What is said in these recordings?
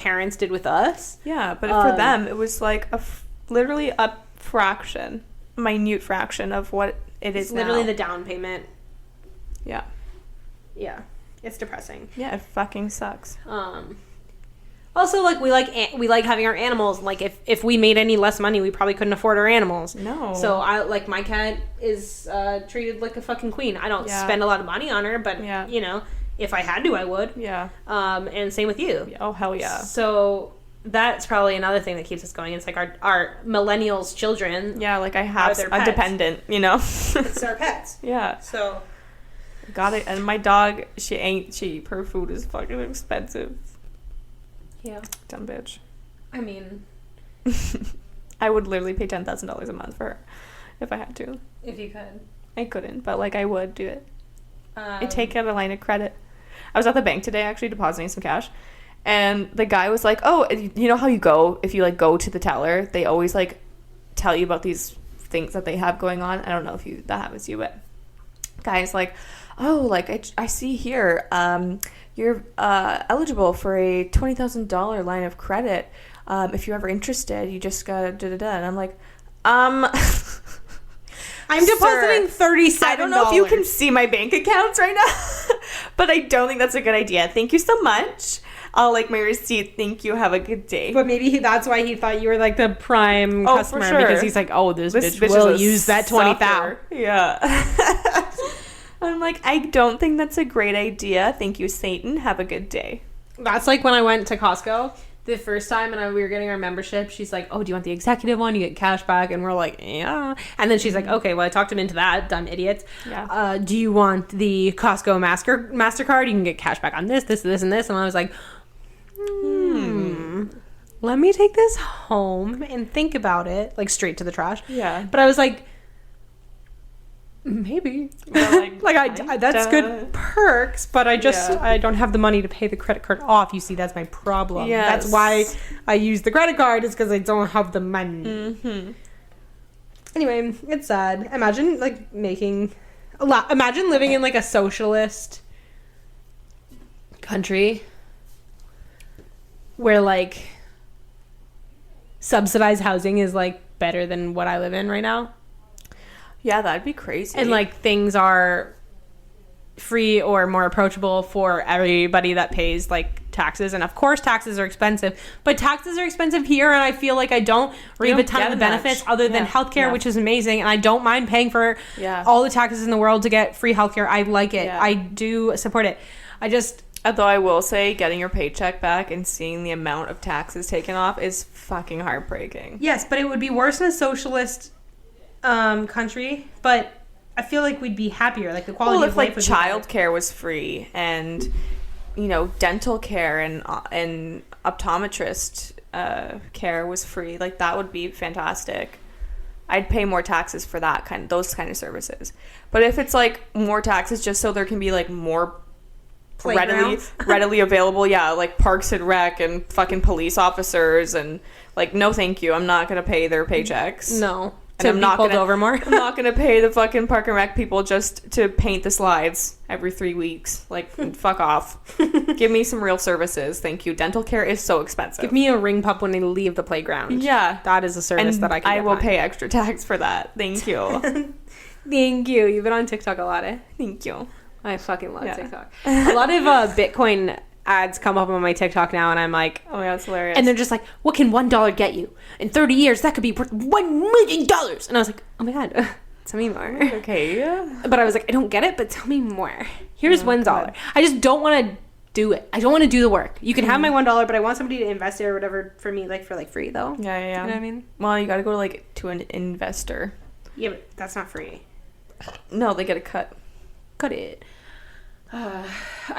parents did with us. Yeah, but for them, it was like literally a fraction, minute fraction of what it is now. Literally the down payment. Yeah. Yeah. It's depressing. Yeah, it fucking sucks. Also, like, we like having our animals. Like, if we made any less money, we probably couldn't afford our animals. No. So, my cat is treated like a fucking queen. I don't spend a lot of money on her, but, you know, if I had to, I would. Yeah. And same with you. Oh, hell yeah. So, that's probably another thing that keeps us going. It's like our millennials' children. Yeah, like I have a dependent, you know? It's our pets. Yeah. So. Got it. And my dog, she ain't cheap. Her food is fucking expensive. Yeah. Dumb bitch. I mean. I would literally pay $10,000 a month for her if I had to. If you could. I couldn't, but like I would do it. I'd take out a line of credit. I was at the bank today actually depositing some cash. And the guy was like, oh, you know how you go, if you like go to the teller, they always like tell you about these things that they have going on. I don't know if that happens to you, but guy's like, oh, like I see here, you're eligible for a $20,000 line of credit. If you're ever interested, you just gotta da-da-da. And I'm like, I'm depositing $37. I don't know if you can see my bank accounts right now, but I don't think that's a good idea. Thank you so much. I'll like my receipt. Thank you. Have a good day. But maybe that's why he thought you were like the prime customer, for sure. Because he's like, oh, this bitch will use that $20,000. Yeah. I'm like, I don't think that's a great idea. Thank you, Satan. Have a good day. That's like when I went to Costco the first time and we were getting our membership. She's like, oh, do you want the executive one? You get cash back. And we're like, yeah. And then she's like, okay, well, I talked him into that. Dumb idiots. Yeah. Do you want the Costco MasterCard? You can get cash back on this, and this. And I was like, let me take this home and think about it. Like, straight to the trash. Yeah. But I was like, maybe. Like, that's good perks, but I don't have the money to pay the credit card off. You see, that's my problem. Yes. That's why I use the credit card, is because I don't have the money. Mm-hmm. Anyway, it's sad. Imagine like imagine living in like a socialist country where like subsidized housing is like better than what I live in right now. Yeah, that'd be crazy. And like things are free or more approachable for everybody that pays like taxes. And of course taxes are expensive, but taxes are expensive here, and I feel like I don't reap a ton of the benefits other than healthcare, which is amazing, and I don't mind paying for all the taxes in the world to get free healthcare. I like it. I do support it. Although I will say, getting your paycheck back and seeing the amount of taxes taken off is fucking heartbreaking. Yes, but it would be worse in a socialist country, but I feel like we'd be happier. Like the quality of life would be better. Well, if like childcare was free and, you know, dental care and optometrist care was free, like that would be fantastic. I'd pay more taxes for those kind of services. But if it's like more taxes just so there can be like more readily available, like Parks and Rec and fucking police officers, and like, no thank you, I'm not gonna pay their paychecks. No. And I'm not gonna over more. I'm not gonna pay the fucking Park and Rec people just to paint the slides every 3 weeks. Like, fuck off. Give me some real services, thank you. Dental care is so expensive. Give me a ring pup when I leave the playground. Yeah, that is a service that I can. I will pay extra tax for that. Thank you. Thank you. You've been on TikTok a lot, eh? Thank you. I fucking love TikTok. A lot of Bitcoin ads come up on my TikTok now, and I'm like, oh yeah, that's hilarious. And they're just like, what can $1 get you? In 30 years, that could be worth $1 million. And I was like, oh my god, tell me more. Okay. But I was like, I don't get it, but tell me more. Here's $1. God. I just don't want to do it. I don't want to do the work. You can have my $1, but I want somebody to invest it or whatever for me, like for like free though. Yeah. You know what I mean? Well, you got to go to an investor. Yeah, but that's not free. No, they get a cut. Cut it. I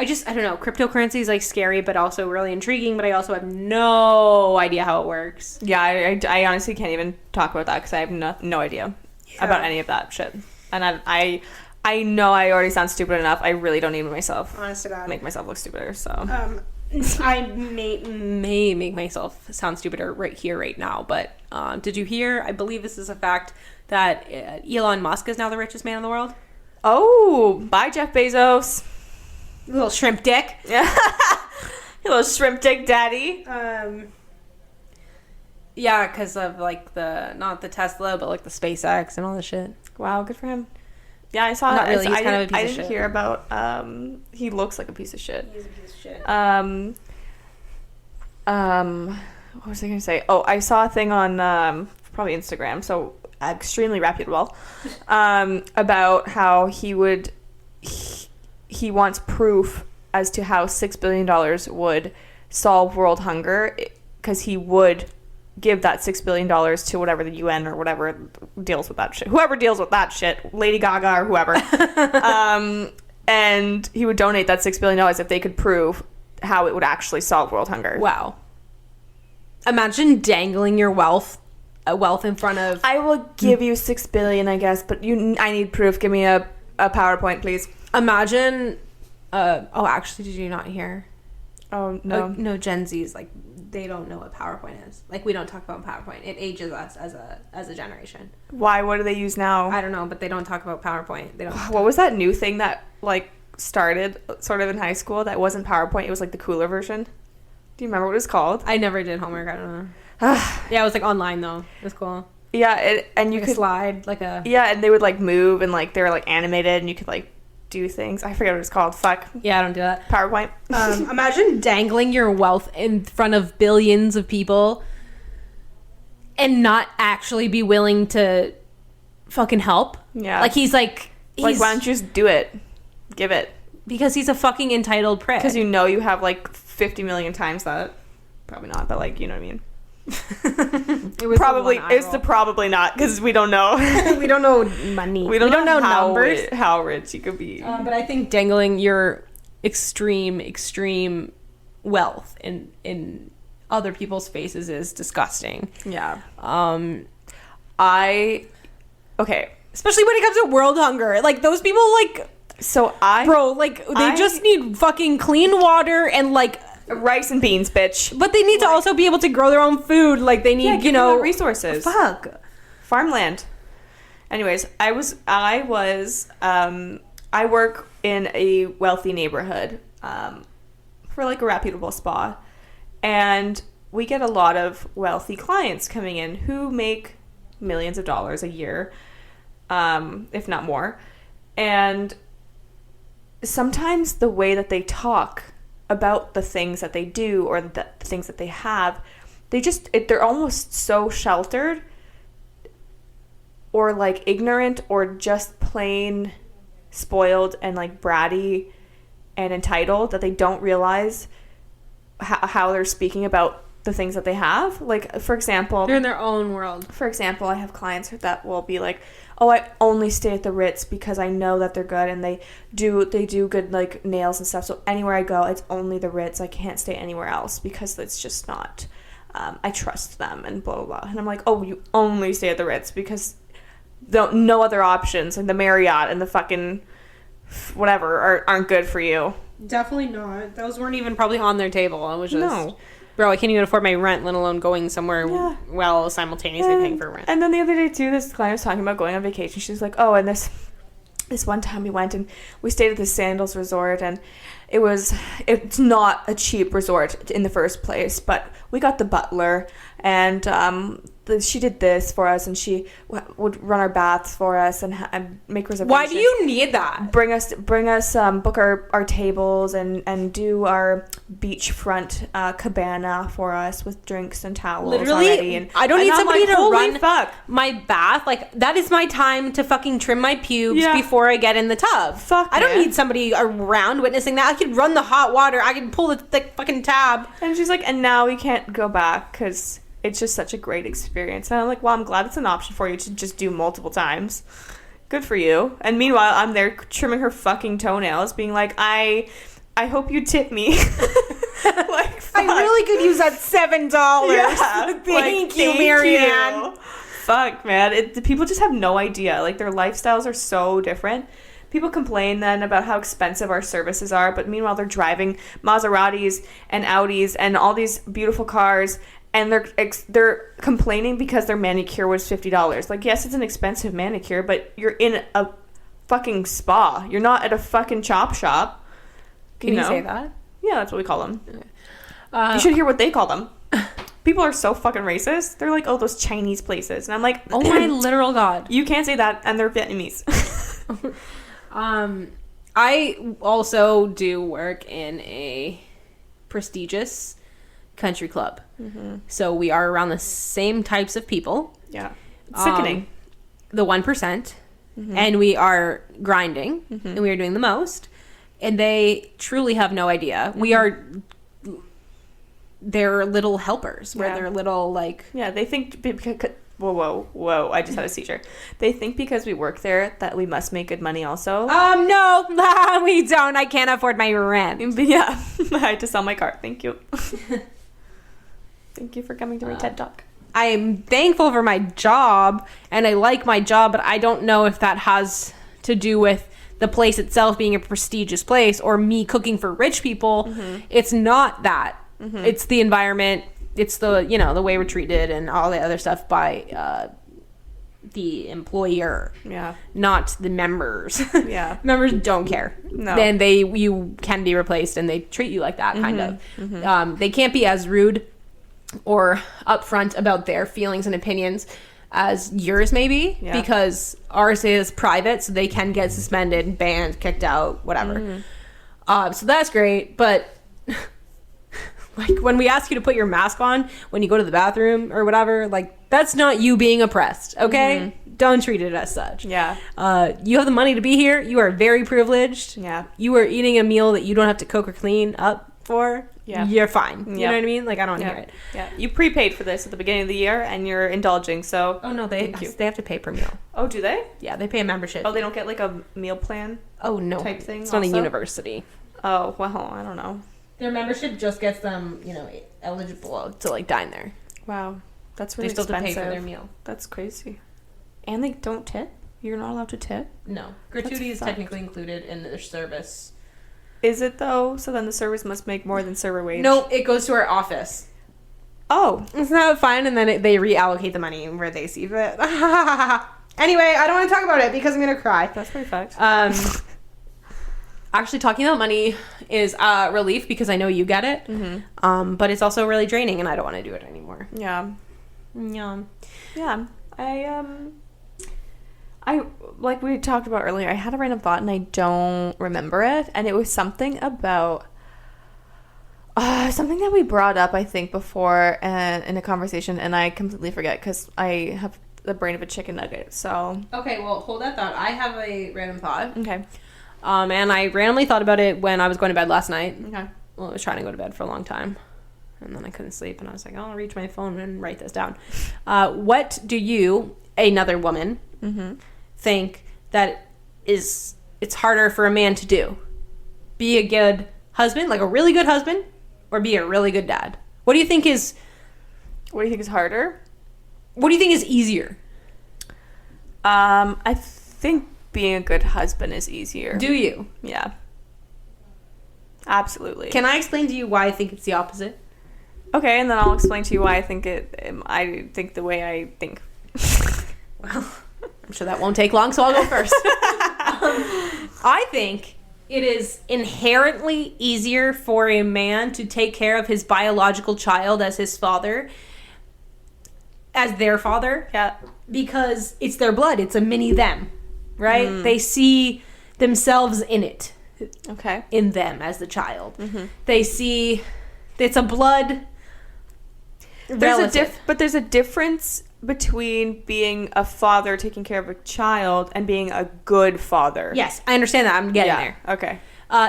don't know. Cryptocurrency is like scary, but also really intriguing. But I also have no idea how it works. Yeah, I honestly can't even talk about that because I have no idea about any of that shit. And I know I already sound stupid enough. I really don't need myself. Honest to God, make myself look stupider. So I may make myself sound stupider right here, right now. But did you hear? I believe this is a fact that Elon Musk is now the richest man in the world. Oh, bye Jeff Bezos. Little shrimp dick. Yeah. You little shrimp dick daddy. Yeah, because of like not the Tesla, but like the SpaceX and all this shit. Wow, good for him. Yeah, I saw. Not really. He's kind of a piece I of didn't shit. hear about. He looks like a piece of shit. He's a piece of shit. What was I gonna say? Oh, I saw a thing on probably Instagram, so extremely reputable, about how he wants proof as to how $6 billion would solve world hunger, because he would give that $6 billion to whatever the UN or whatever deals with that shit. Whoever deals with that shit, Lady Gaga or whoever. And he would donate that $6 billion if they could prove how it would actually solve world hunger. Wow. Imagine dangling your wealth in front of... I will give you $6 billion, I guess, but I need proof. Give me a PowerPoint, please. Imagine... actually, did you not hear? Oh, no. No, Gen Z's, like, they don't know what PowerPoint is. Like, we don't talk about PowerPoint. It ages us as a generation. Why? What do they use now? I don't know, but they don't talk about PowerPoint. They don't. What was that new thing that, like, started sort of in high school that wasn't PowerPoint? It was, like, the cooler version. Do you remember what it was called? I never did homework. I don't know. Yeah, it was, like, online, though. It was cool. Yeah, and you like could... a slide, like a... Yeah, and they would, like, move, and, like, they were, like, animated, and you could, like, do things. I forget what it's called. Fuck. Yeah, I don't do that. PowerPoint. Imagine dangling your wealth in front of billions of people and not actually be willing to fucking help. Yeah. Like, he's like... Like, why don't you just do it? Give it. Because he's a fucking entitled prick. Because you have, like, 50 million times that. Probably not, but, like, you know what I mean. It's probably not, because we don't know. We don't know money. We don't know numbers. How rich you could be. But I think dangling your extreme wealth in other people's faces is disgusting. Yeah. Okay. Especially when it comes to world hunger. Like, those people, like... Bro, like, they just need fucking clean water and, like... rice and beans, bitch. But they need to also be able to grow their own food. Like, they need, resources. Fuck. Farmland. Anyways, I work in a wealthy neighborhood for, like, a reputable spa. And we get a lot of wealthy clients coming in who make millions of dollars a year, if not more. And sometimes the way that they talk about the things that they do or the things that they have, they're almost so sheltered or, like, ignorant or just plain spoiled and, like, bratty and entitled that they don't realize how they're speaking about the things that they have. Like, for example... They're in their own world. For example, I have clients that will be like, oh, I only stay at the Ritz because I know that they're good and they do good, like, nails and stuff. So anywhere I go, it's only the Ritz. I can't stay anywhere else because it's just not... I trust them and blah, blah, blah. And I'm like, oh, you only stay at the Ritz because no other options, like the Marriott and the fucking whatever aren't good for you. Definitely not. Those weren't even probably on their table. It was just... No. Bro, I can't even afford my rent, let alone going somewhere while simultaneously paying for rent. And then the other day, too, this client was talking about going on vacation. She's like, oh, and this one time we went and we stayed at the Sandals Resort, and it's not a cheap resort in the first place, but we got the butler, and she did this for us, and she would run our baths for us and make reservations. Why do you need that? Bring us book our tables and do our beachfront cabana for us with drinks and towels. Literally, already. And I don't need somebody to run my bath. Like, that is my time to fucking trim my pubes before I get in the tub. I don't need somebody around witnessing that. I could run the hot water. I can pull the thick fucking tab. And she's like, and now we can't go back because it's just such a great experience. And I'm like, well, I'm glad it's an option for you to just do multiple times. Good for you. And meanwhile, I'm there trimming her fucking toenails, being like, I hope you tip me. Like, fuck. I really could use that $7. Yeah. Thank you, Marianne. Fuck, man. People just have no idea. Like, their lifestyles are so different. People complain then about how expensive our services are, but meanwhile they're driving Maseratis and Audis and all these beautiful cars, and they're complaining because their manicure was $50. Like, yes, it's an expensive manicure, but you're in a fucking spa. You're not at a fucking chop shop. Can you say that? Yeah, that's what we call them. You should hear what they call them. People are so fucking racist. They're like, oh, those Chinese places. And I'm like, oh my literal God. You can't say that, and they're Vietnamese. I also do work in a prestigious country club. Mm-hmm. So we are around the same types of people. Yeah. It's sickening. The 1%. Mm-hmm. And we are grinding. Mm-hmm. And we are doing the most. And they truly have no idea. Mm-hmm. They're little helpers. Where they're little, like... Yeah, they think... Whoa. I just had a seizure. They think because we work there that we must make good money also. No. We don't. I can't afford my rent. But yeah. I had to sell my car. Thank you. Thank you for coming to my TED Talk. I am thankful for my job, and I like my job, but I don't know if that has to do with the place itself being a prestigious place or me cooking for rich people. Mm-hmm. It's not that. Mm-hmm. It's the environment. It's the, the way we're treated and all the other stuff by the employer. Yeah. Not the members. Yeah. Members don't care. No. Then you can be replaced and they treat you like that, kind of. Mm-hmm. They can't be as rude or upfront about their feelings and opinions as yours may be, because ours is private, so they can get suspended, banned, kicked out, whatever. Mm-hmm. So that's great, but... Like, when we ask you to put your mask on when you go to the bathroom or whatever, like, that's not you being oppressed, okay? Mm-hmm. Don't treat it as such. Yeah. You have the money to be here. You are very privileged. Yeah. You are eating a meal that you don't have to cook or clean up for. Yeah. You're fine. You know what I mean? Like, I don't hear it. Yeah. You prepaid for this at the beginning of the year, and you're indulging, so... Oh, no, they have to pay per meal. Oh, do they? Yeah, they pay a membership. Oh, they don't get, like, a meal plan? Oh, no. Type thing It's not a university. Oh, well, I don't know. Their membership just gets them, eligible to, like, dine there. Wow. That's really expensive. They still have to pay for their meal. That's crazy. And they don't tip? You're not allowed to tip? No. Gratuity is technically included in their service. Is it, though? So then the service must make more than server wage? No, it goes to our office. Oh. Isn't that fine? And then they reallocate the money where they see fit. Anyway, I don't want to talk about it because I'm going to cry. That's pretty fucked. Actually, talking about money is a relief because I know you get it. Mm-hmm. But it's also really draining, and I don't want to do it anymore. Yeah. Yeah. I like we talked about earlier, I had a random thought, and I don't remember it. And it was something about... something that we brought up, I think, before and in a conversation, and I completely forget because I have the brain of a chicken nugget, so... Okay, well, hold that thought. I have a random thought. Okay. And I randomly thought about it when I was going to bed last night. Okay. Well, I was trying to go to bed for a long time. And then I couldn't sleep. And I was like, I'll reach my phone and write this down. What do you, another woman, think that it's harder for a man to do? Be a good husband, like a really good husband, or be a really good dad? What do you think is... What do you think is harder? What do you think is easier? I think... being a good husband is easier. Do you? Yeah. Absolutely. Can I explain to you why I think it's the opposite? Okay, and then I'll explain to you why I think I think the way I think. Well, I'm sure that won't take long, so I'll go first. I think it is inherently easier for a man to take care of his biological child as his father, as their father. Yeah. Because it's their blood. It's a mini them. Right? They see themselves in it. Okay. In them as the child. Mm-hmm. They see it's a blood relative. But there's a difference between being a father taking care of a child and being a good father. Yes, I understand that. I'm getting there. Okay.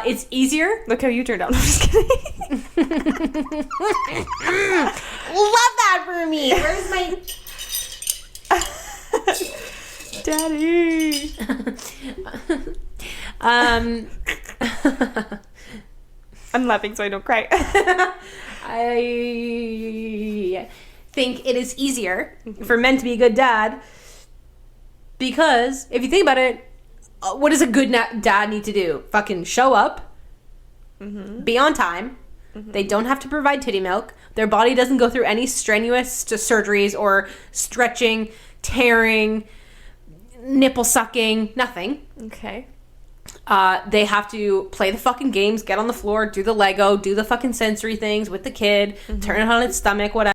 It's easier. Look how you turned out. I'm just kidding. Love that for me. Where's my... Daddy. I'm laughing so I don't cry. I think it is easier for men to be a good dad because if you think about it, what does a good dad need to do? Fucking show up, be on time. They don't have to provide titty milk. Their body doesn't go through any strenuous surgeries or stretching, tearing, nipple sucking, nothing. Okay. They have to play the fucking games, get on the floor, do the Lego, do the fucking sensory things with the kid, turn it on its stomach, whatever.